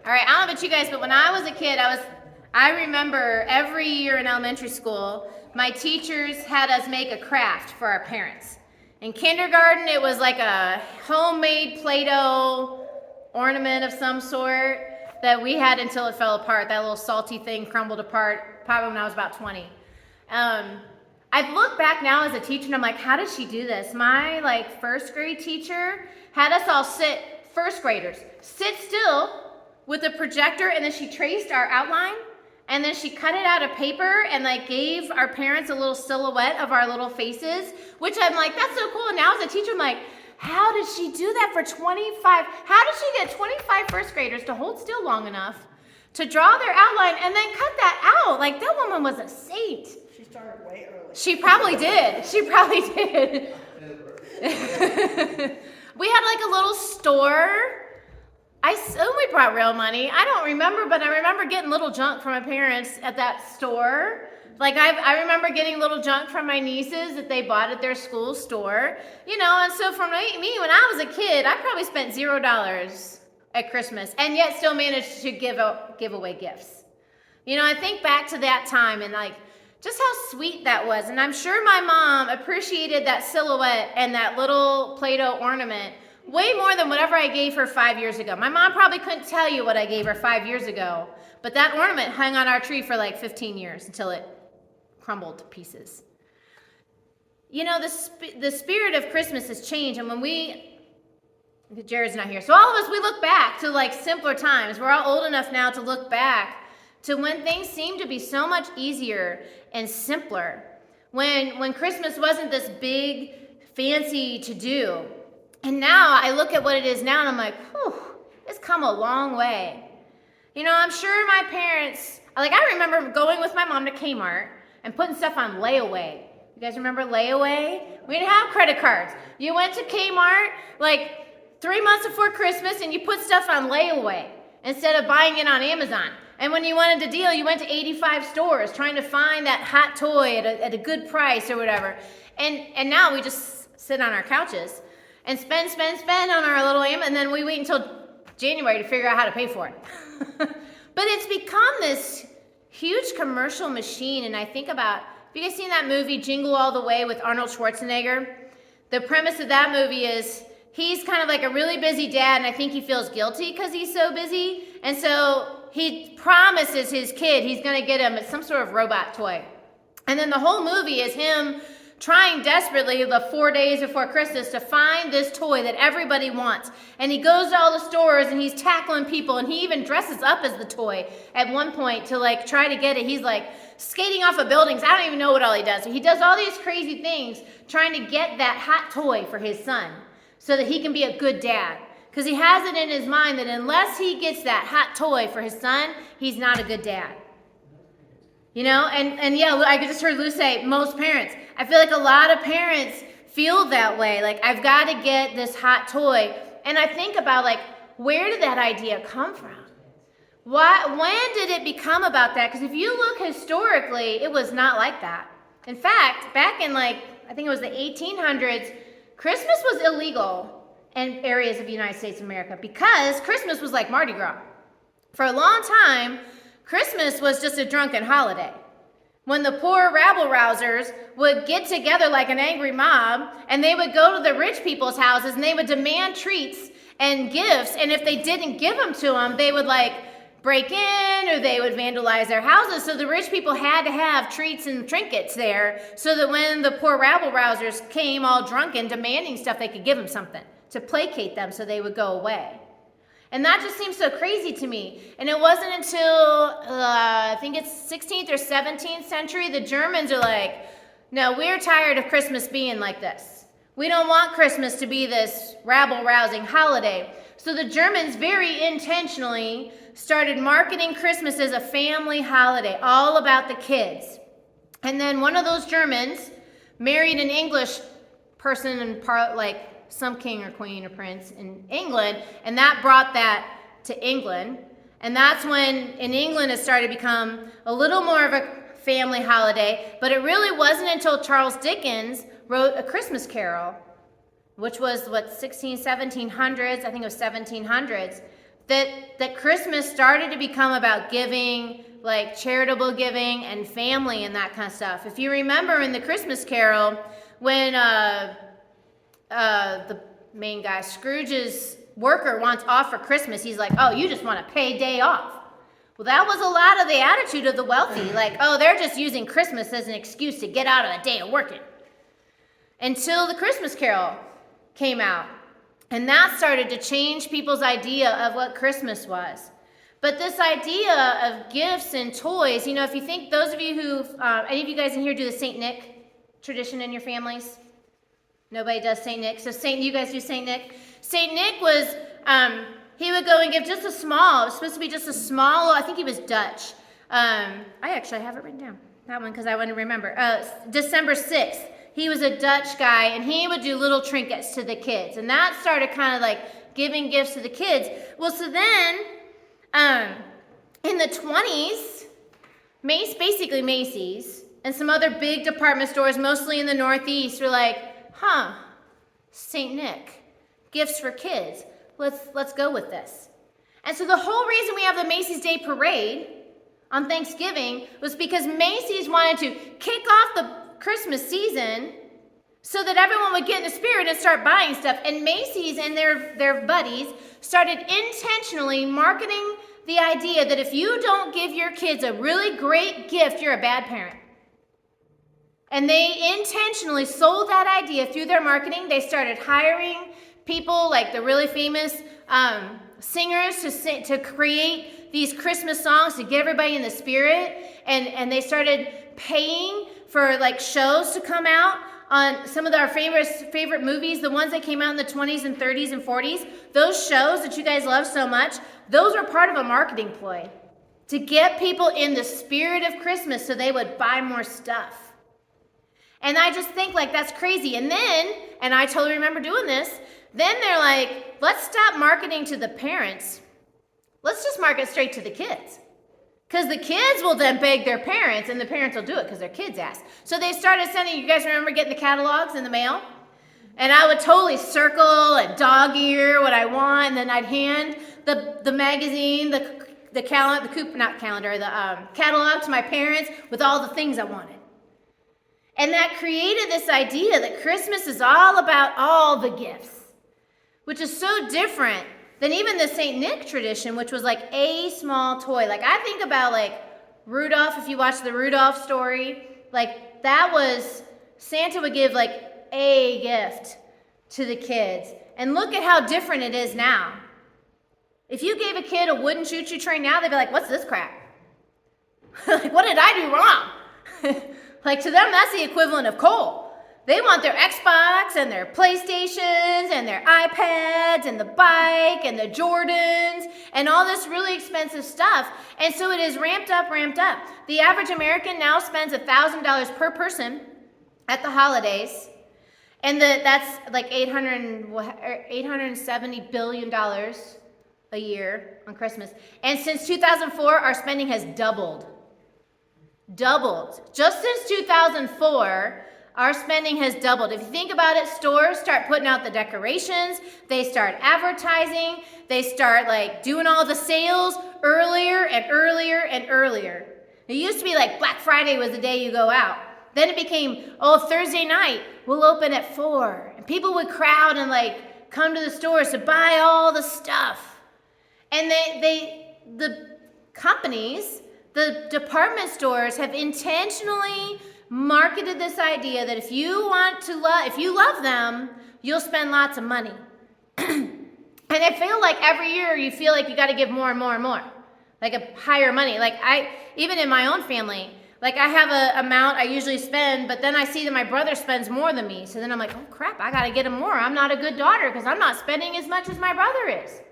All right, I don't know about you guys, but when I was a kid, I remember every year in elementary school, my teachers had us make a craft for our parents. In kindergarten, it was like a homemade Play-Doh ornament of some sort that we had until it fell apart. That little salty thing crumbled apart probably when I was about 20. I look back now as a teacher and I'm like, how did she do this? My first grade teacher had us all first graders, sit still with a projector, and then she traced our outline, and then she cut it out of paper and gave our parents a little silhouette of our little faces, which I'm like, that's so cool. And now as a teacher, I'm like, how did she do that for 25? How did she get 25 first graders to hold still long enough to draw their outline and then cut that out? Like, that woman was a saint. She started way early. She probably did. She probably did. We had a little store. I assume we brought real money. I don't remember, but I remember getting little junk from my parents at that store. I remember getting little junk from my nieces that they bought at their school store. And so for me, when I was a kid, I probably spent $0 at Christmas and yet still managed to give away gifts. I think back to that time and just how sweet that was. And I'm sure my mom appreciated that silhouette and that little Play-Doh ornament way more than whatever I gave her 5 years ago. My mom probably couldn't tell you what I gave her 5 years ago, but that ornament hung on our tree for 15 years until it crumbled to pieces. The spirit of Christmas has changed, and when Jared's not here, so all of us, we look back to simpler times. We're all old enough now to look back to when things seemed to be so much easier and simpler, when Christmas wasn't this big, fancy to-do. And now I look at what it is now and I'm like, whew, it's come a long way. I'm sure my parents, I remember going with my mom to Kmart and putting stuff on layaway. You guys remember layaway? We didn't have credit cards. You went to Kmart 3 months before Christmas and you put stuff on layaway instead of buying it on Amazon. And when you wanted to deal, you went to 85 stores trying to find that hot toy at a good price or whatever. And now we just sit on our couches and spend on our little Amazon, and then we wait until January to figure out how to pay for it. But it's become this huge commercial machine, and I think about, have you guys seen that movie Jingle All the Way with Arnold Schwarzenegger? The premise of that movie is he's kind of like a really busy dad, and I think he feels guilty because he's so busy, and so he promises his kid he's going to get him some sort of robot toy. And then the whole movie is him trying desperately the 4 days before Christmas to find this toy that everybody wants. And he goes to all the stores and he's tackling people, and he even dresses up as the toy at one point to try to get it. He's skating off of buildings. I don't even know what all he does. He does all these crazy things trying to get that hot toy for his son so that he can be a good dad. Because he has it in his mind that unless he gets that hot toy for his son, he's not a good dad. And yeah, I just heard Lou say, most parents. I feel like a lot of parents feel that way. I've got to get this hot toy. And I think about, where did that idea come from? When did it become about that? Because if you look historically, it was not like that. In fact, back in, I think it was the 1800s, Christmas was illegal in areas of the United States of America because Christmas was like Mardi Gras. For a long time, Christmas was just a drunken holiday. When the poor rabble-rousers would get together like an angry mob, and they would go to the rich people's houses, and they would demand treats and gifts, and if they didn't give them to them, they would break in, or they would vandalize their houses. So the rich people had to have treats and trinkets there so that when the poor rabble-rousers came all drunken demanding stuff, they could give them something to placate them so they would go away. And that just seems so crazy to me. And it wasn't until, I think it's 16th or 17th century, the Germans are like, no, we're tired of Christmas being like this. We don't want Christmas to be this rabble-rousing holiday. So the Germans very intentionally started marketing Christmas as a family holiday, all about the kids. And then one of those Germans married an English person and some king or queen or prince in England, and that brought that to England. And that's when in England it started to become a little more of a family holiday, but it really wasn't until Charles Dickens wrote A Christmas Carol, which was 1700s, I think it was 1700s, that Christmas started to become about giving, like charitable giving and family and that kind of stuff. If you remember in the Christmas Carol, when the main guy, Scrooge's worker, wants off for Christmas, he's like, oh, you just want to pay day off. Well, that was a lot of the attitude of the wealthy. Like, oh, they're just using Christmas as an excuse to get out of a day of working. Until the Christmas Carol came out. And that started to change people's idea of what Christmas was. But this idea of gifts and toys, you know, if you think, those of you who, any of you guys in here do the St. Nick tradition in your families? Nobody does St. Nick. So you guys do St. Nick? St. Nick was, he would go and give just a small, it was supposed to be just a small, I think he was Dutch. I actually have it written down, that one, because I want to remember. December 6th. He was a Dutch guy, and he would do little trinkets to the kids. And that started kind of like giving gifts to the kids. Well, so then, in the 20s, basically Macy's, and some other big department stores, mostly in the Northeast, were like, St. Nick, gifts for kids. Let's go with this. And so the whole reason we have the Macy's Day Parade on Thanksgiving was because Macy's wanted to kick off the Christmas season so that everyone would get in the spirit and start buying stuff. And Macy's and their buddies started intentionally marketing the idea that if you don't give your kids a really great gift, you're a bad parent. And they intentionally sold that idea through their marketing. They started hiring people like the really famous singers to create these Christmas songs to get everybody in the spirit. And they started paying for like shows to come out on some of our favorite movies, the ones that came out in the 20s and 30s and 40s. Those shows that you guys love so much, those were part of a marketing ploy to get people in the spirit of Christmas so they would buy more stuff. And I just think like that's crazy. And then, and I totally remember doing this, then they're like, let's stop marketing to the parents. Let's just market straight to the kids. Because the kids will then beg their parents, and the parents will do it because their kids ask. So they started sending, you guys remember getting the catalogs in the mail? And I would totally circle and dog ear what I want, and then I'd hand the magazine, the catalog to my parents with all the things I wanted. And that created this idea that Christmas is all about all the gifts, which is so different than even the St. Nick tradition, which was like a small toy. Like I think about like Rudolph, if you watch the Rudolph story, like that was, Santa would give like a gift to the kids. And look at how different it is now. If you gave a kid a wooden choo-choo train now, they'd be like, what's this crap? Like, what did I do wrong? Like to them, that's the equivalent of coal. They want their Xbox and their PlayStations and their iPads and the bike and the Jordans and all this really expensive stuff. And so it is ramped up. The average American now spends $1,000 per person at the holidays. And that's like $870 billion a year on Christmas. And since 2004, our spending has doubled. Just since 2004, our spending has doubled. If you think about it, stores start putting out the decorations, they start advertising, they start like doing all the sales earlier and earlier and earlier. It used to be like Black Friday was the day you go out. Then it became, Thursday night, we'll open at 4. And people would crowd and like come to the stores to buy all the stuff. And the companies, the department stores have intentionally marketed this idea that if you love them, you'll spend lots of money. And I feel like every year you feel like you got to give more and more and more, like a higher money. Like even in my own family, like I have a amount I usually spend, but then I see that my brother spends more than me. So then I'm like, oh crap, I got to get him more. I'm not a good daughter because I'm not spending as much as my brother is.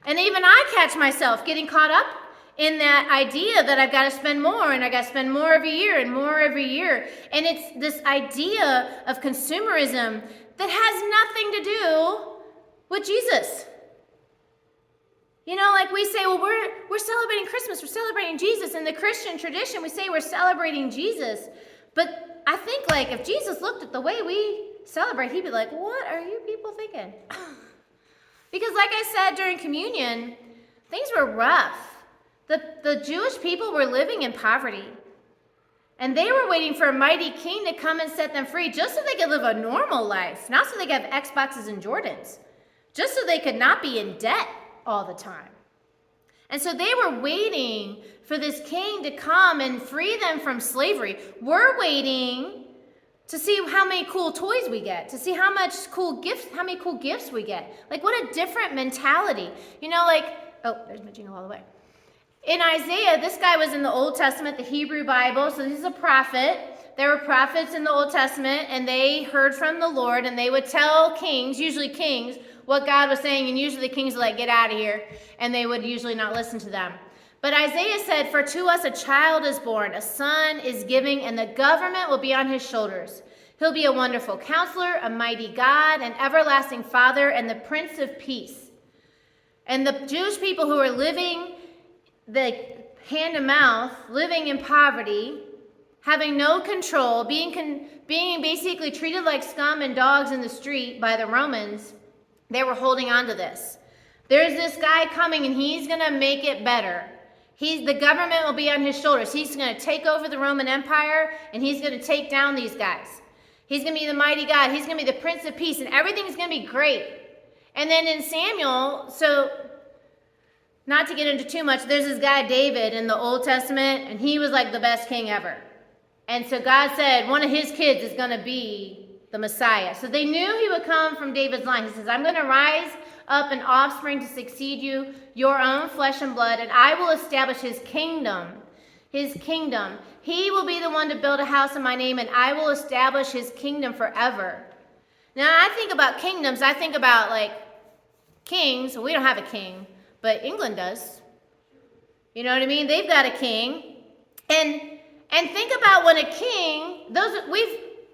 And even I catch myself getting caught up in that idea that I've got to spend more, and I got to spend more every year and more every year. And it's this idea of consumerism that has nothing to do with Jesus. You know, like we say, well, we're celebrating Christmas, we're celebrating Jesus. In the Christian tradition, we say we're celebrating Jesus. But I think like if Jesus looked at the way we celebrate, he'd be like, what are you people thinking? Because like I said during communion, things were rough. The Jewish people were living in poverty. And they were waiting for a mighty king to come and set them free just so they could live a normal life, not so they could have Xboxes and Jordans, just so they could not be in debt all the time. And so they were waiting for this king to come and free them from slavery. We're waiting to see how many cool toys we get, to see how many cool gifts we get. Like, what a different mentality. You know, like, oh, there's my jingle all the way. In Isaiah, this guy was in the Old Testament, the Hebrew Bible, so he's a prophet. There were prophets in the Old Testament, and they heard from the Lord, and they would tell kings, usually kings, what God was saying, and usually the kings would like, get out of here, and they would usually not listen to them. But Isaiah said, "For to us a child is born, a son is given, and the government will be on his shoulders. He'll be a wonderful counselor, a mighty God, an everlasting Father, and the Prince of Peace." And the Jewish people who were living the hand to mouth, living in poverty, having no control, being basically treated like scum and dogs in the street by the Romans, they were holding on to this. There's this guy coming and he's going to make it better. The government will be on his shoulders. He's going to take over the Roman Empire and he's going to take down these guys. He's going to be the mighty God. He's going to be the Prince of Peace and everything's going to be great. And then in Samuel, so not to get into too much, there's this guy David in the Old Testament, and he was like the best king ever. And so God said one of his kids is going to be the Messiah. So they knew he would come from David's line. He says, "I'm going to rise up an offspring to succeed you, your own flesh and blood, and I will establish his kingdom. His kingdom. He will be the one to build a house in my name, and I will establish his kingdom forever." Now, I think about kingdoms. I think about like kings. Well, we don't have a king. But England does. You know what I mean? They've got a king. And think about when a king,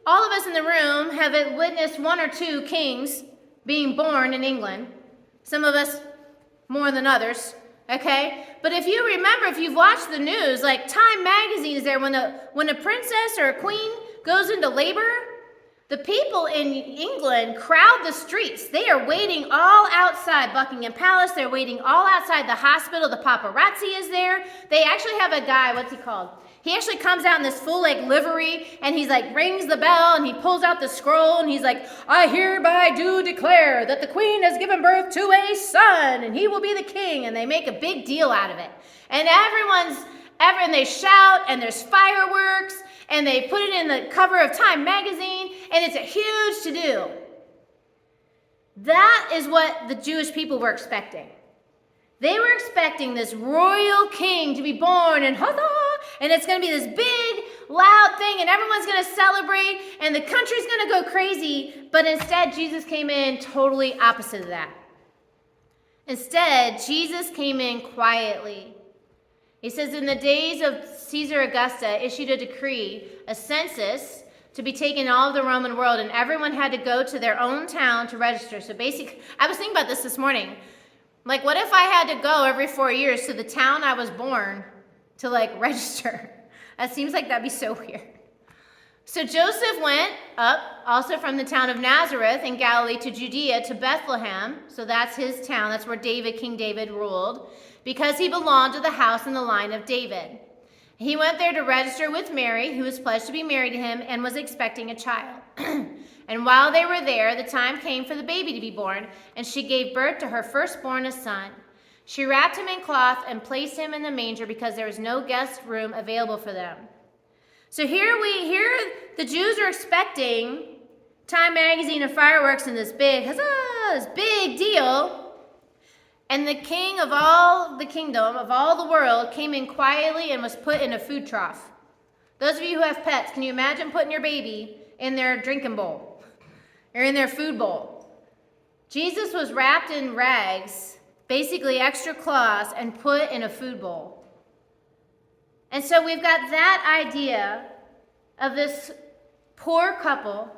all of us in the room have witnessed one or two kings being born in England. Some of us more than others, okay? But if you remember, if you've watched the news, like Time magazine is there when a princess or a queen goes into labor, the people in England crowd the streets. They are waiting all outside Buckingham Palace. They're waiting all outside the hospital. The paparazzi is there. They actually have a guy, what's he called? He actually comes out in this full like livery and he's like rings the bell and he pulls out the scroll and he's like, "I hereby do declare that the queen has given birth to a son and he will be the king." And they make a big deal out of it. And and they shout and there's fireworks. And they put it in the cover of Time magazine, and it's a huge to-do. That is what the Jewish people were expecting. They were expecting this royal king to be born, and huzzah, and it's going to be this big, loud thing, and everyone's going to celebrate, and the country's going to go crazy. But instead, Jesus came in totally opposite of that. Instead, Jesus came in quietly. He says, in the days of Caesar Augusta issued a decree, a census, to be taken in all of the Roman world, and everyone had to go to their own town to register. So basically, I was thinking about this morning. Like, what if I had to go every 4 years to the town I was born to, like, register? That seems like that'd be so weird. So Joseph went up, also from the town of Nazareth in Galilee to Judea to Bethlehem. So that's his town. That's where King David ruled, because he belonged to the house and the line of David. He went there to register with Mary, who was pledged to be married to him and was expecting a child. And while they were there, the time came for the baby to be born, and she gave birth to her firstborn, a son. She wrapped him in cloth and placed him in the manger because there was no guest room available for them. So here the Jews are expecting Time magazine and fireworks and this big, huzzah, this big deal. And the king of all the kingdom, of all the world, came in quietly and was put in a food trough. Those of you who have pets, can you imagine putting your baby in their drinking bowl or in their food bowl? Jesus was wrapped in rags, basically extra cloths, and put in a food bowl. And so we've got that idea of this poor couple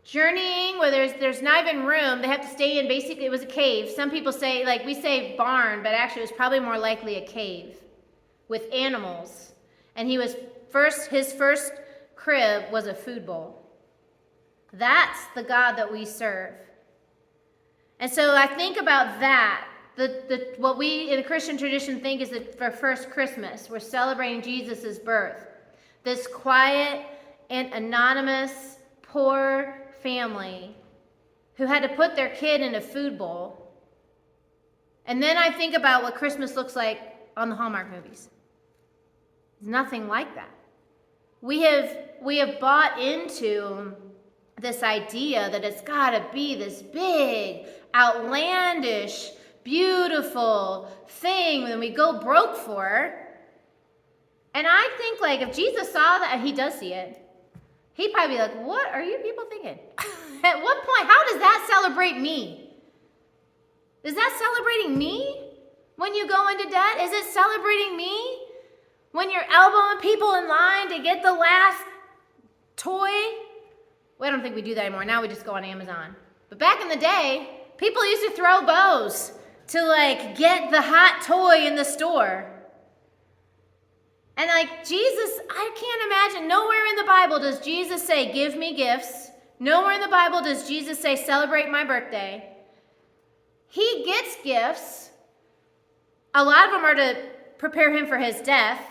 journeying where there's not even room. They have to stay in, basically it was a cave. Some people say, like we say barn, but actually it was probably more likely a cave with animals. And his first crib was a food bowl. That's the God that we serve. And so I think about that. What we in the Christian tradition think is that for first Christmas, we're celebrating Jesus' birth. This quiet and anonymous, poor family who had to put their kid in a food bowl. And then I think about what Christmas looks like on the Hallmark movies. It's nothing like that. We have bought into this idea that it's got to be this big, outlandish, beautiful thing that we go broke for. And I think, like, if Jesus saw that, and he does see it, he'd probably be like, what are you people thinking? At what point, how does that celebrate me? Is that celebrating me when you go into debt? Is it celebrating me when you're elbowing people in line to get the last toy? Well, I don't think we do that anymore. Now we just go on Amazon. But back in the day, people used to throw bows to, like, get the hot toy in the store. And, like, Jesus, I can't imagine, nowhere in the Bible does Jesus say, give me gifts. Nowhere in the Bible does Jesus say, celebrate my birthday. He gets gifts. A lot of them are to prepare him for his death.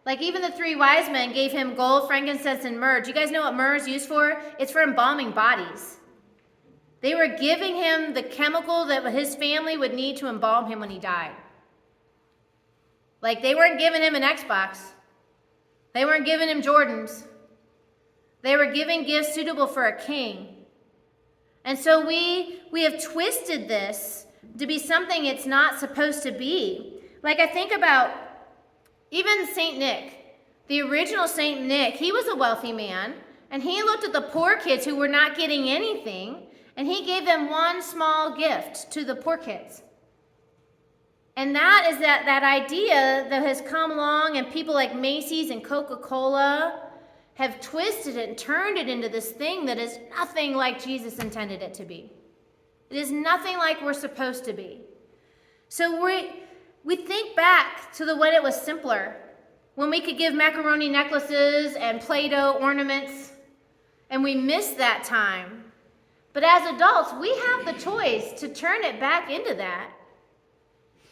Like, even the 3 wise men gave him gold, frankincense, and myrrh. Do you guys know what myrrh is used for? It's for embalming bodies. They were giving him the chemical that his family would need to embalm him when he died. Like, they weren't giving him an Xbox. They weren't giving him Jordans. They were giving gifts suitable for a king. And so we have twisted this to be something it's not supposed to be. Like, I think about even St. Nick, the original St. Nick. He was a wealthy man, and he looked at the poor kids who were not getting anything, and he gave them one small gift to the poor kids. And that is that idea that has come along, and people like Macy's and Coca-Cola have twisted it and turned it into this thing that is nothing like Jesus intended it to be. It is nothing like we're supposed to be. So we think back to when it was simpler, when we could give macaroni necklaces and Play-Doh ornaments, and we miss that time. But as adults, we have the choice to turn it back into that.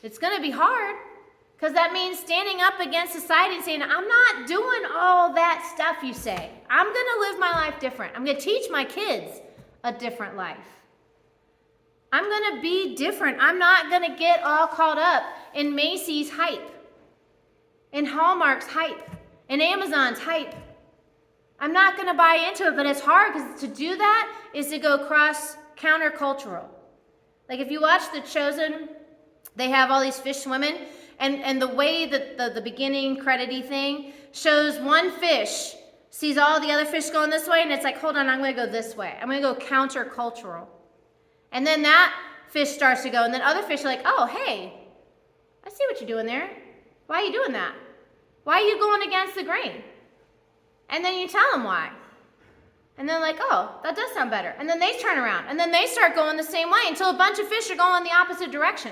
It's going to be hard, because that means standing up against society and saying, I'm not doing all that stuff you say. I'm going to live my life different. I'm going to teach my kids a different life. I'm going to be different. I'm not going to get all caught up in Macy's hype, in Hallmark's hype, in Amazon's hype. I'm not going to buy into it, but it's hard, because to do that is to go countercultural. Like, if you watch The Chosen, they have all these fish swimming, and the way that the beginning credit-y thing shows one fish sees all the other fish going this way, and it's like, hold on, I'm going to go this way. I'm going to go countercultural. And then that fish starts to go, and then other fish are like, oh, hey, I see what you're doing there. Why are you doing that? Why are you going against the grain? And then you tell them why. And they're like, oh, that does sound better. And then they turn around, and then they start going the same way until a bunch of fish are going the opposite direction.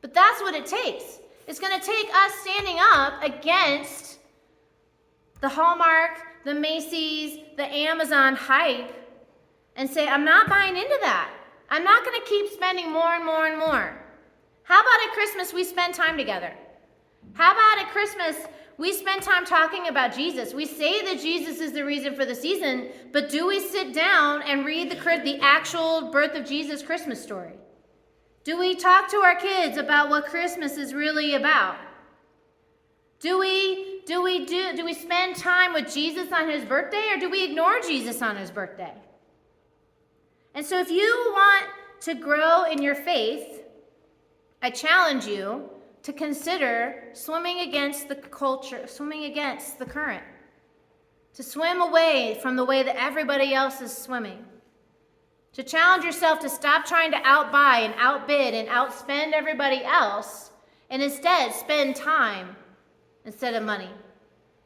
But that's what it takes. It's going to take us standing up against the Hallmark, the Macy's, the Amazon hype, and say, I'm not buying into that. I'm not going to keep spending more and more and more. How about at Christmas we spend time together? How about at Christmas we spend time talking about Jesus? We say that Jesus is the reason for the season, but do we sit down and read the actual birth of Jesus Christmas story? Do we talk to our kids about what Christmas is really about? Do we spend time with Jesus on his birthday, or do we ignore Jesus on his birthday? And so if you want to grow in your faith, I challenge you to consider swimming against the culture, swimming against the current, to swim away from the way that everybody else is swimming. To challenge yourself to stop trying to outbuy and outbid and outspend everybody else, and instead spend time instead of money.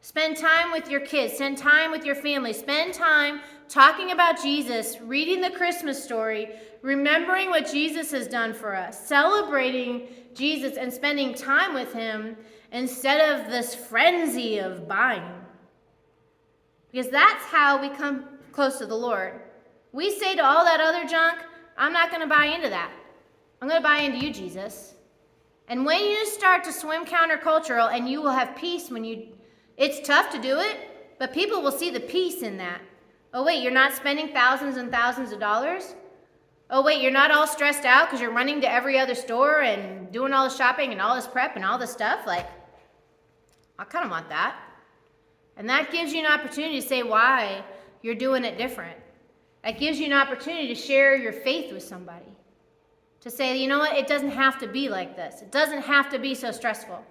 Spend time with your kids, spend time with your family, spend time talking about Jesus, reading the Christmas story, remembering what Jesus has done for us, celebrating Jesus and spending time with him instead of this frenzy of buying. Because that's how we come close to the Lord. We say to all that other junk, I'm not going to buy into that. I'm going to buy into you, Jesus. And when you start to swim countercultural, and you will have peace it's tough to do it, but people will see the peace in that. Oh, wait, you're not spending thousands and thousands of dollars? Oh, wait, you're not all stressed out because you're running to every other store and doing all the shopping and all this prep and all this stuff? Like, I kind of want that. And that gives you an opportunity to say why you're doing it different. That gives you an opportunity to share your faith with somebody. To say, you know what, it doesn't have to be like this. It doesn't have to be so stressful.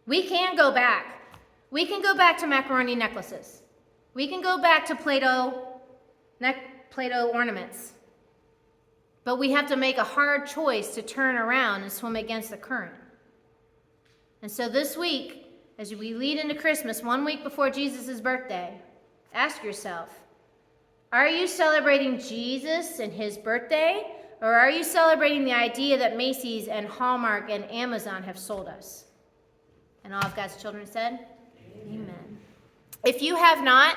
We can go back. We can go back to macaroni necklaces. We can go back to Play-Doh ornaments. But we have to make a hard choice to turn around and swim against the current. And so this week, as we lead into Christmas, 1 week before Jesus' birthday, ask yourself, are you celebrating Jesus and his birthday? Or are you celebrating the idea that Macy's and Hallmark and Amazon have sold us? And all of God's children said, Amen. If you have not